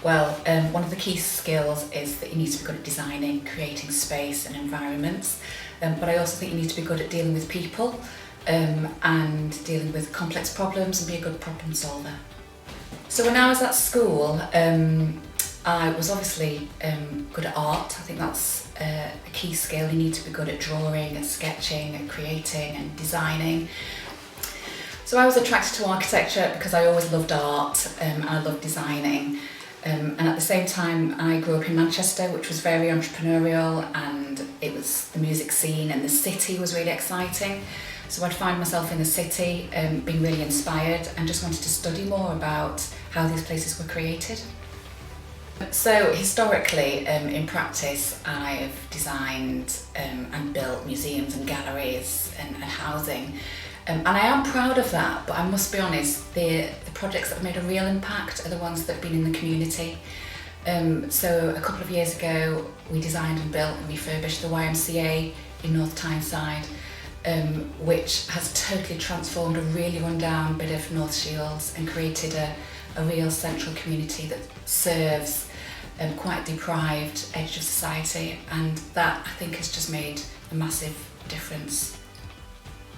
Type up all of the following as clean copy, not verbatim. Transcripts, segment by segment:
Well, one of the key skills is that you need to be good at designing, creating space and environments, but I also think you need to be good at dealing with people and dealing with complex problems and be a good problem solver. So when I was at school, I was obviously good at art. I think that's a key skill. You need to be good at drawing, at sketching, at creating and designing. So I was attracted to architecture because I always loved art and I loved designing. And at the same time, I grew up in Manchester, which was very entrepreneurial, and it was the music scene, and the city was really exciting. So I'd find myself in the city being really inspired and just wanted to study more about how these places were created. So historically, in practice, I've designed and built museums and galleries and housing. And I am proud of that, but I must be honest, the projects that have made a real impact are the ones that have been in the community. So a couple of years ago, we designed and built and refurbished the YMCA in North Tyneside, which has totally transformed a really run-down bit of North Shields and created a real central community that serves quite deprived edge of society, and that I think has just made a massive difference.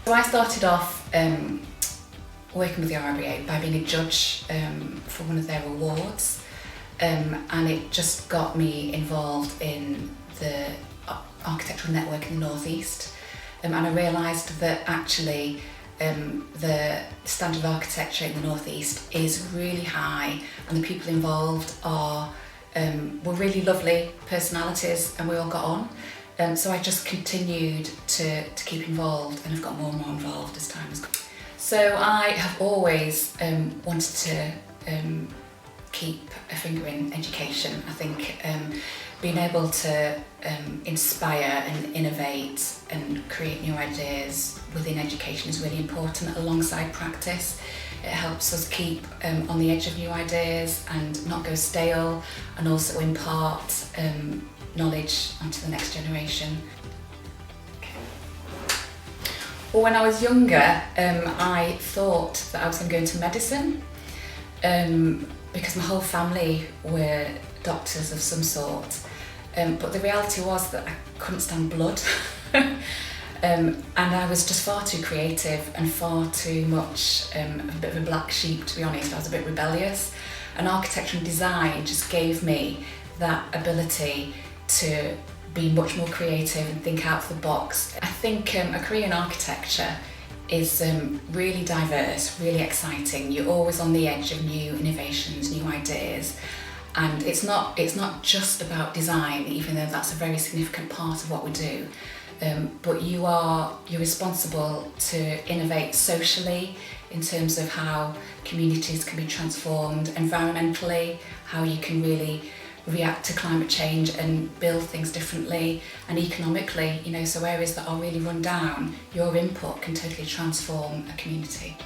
So I started off working with the RBA by being a judge for one of their awards, and it just got me involved in the architectural network in the North East, and I realised that actually the standard of architecture in the North East is really high, and the people involved were really lovely personalities, and we all got on. So I just continued to keep involved, and I've got more and more involved as time has gone. So I have always wanted to keep a finger in education. I think being able to inspire and innovate and create new ideas within education is really important alongside practice. It helps us keep on the edge of new ideas and not go stale, and also impart knowledge onto the next generation. Well, when I was younger, I thought that I was going to go into medicine because my whole family were doctors of some sort, but the reality was that I couldn't stand blood. And I was just far too creative and far too much a bit of a black sheep, to be honest. I was a bit rebellious, and architecture and design just gave me that ability to be much more creative and think out of the box. I think a career in architecture is really diverse, really exciting. You're always on the edge of new innovations, new ideas, and it's not just about design, even though that's a very significant part of what we do. But you're responsible to innovate socially in terms of how communities can be transformed, environmentally, how you can really react to climate change and build things differently, and economically, so areas that are really run down, your input can totally transform a community.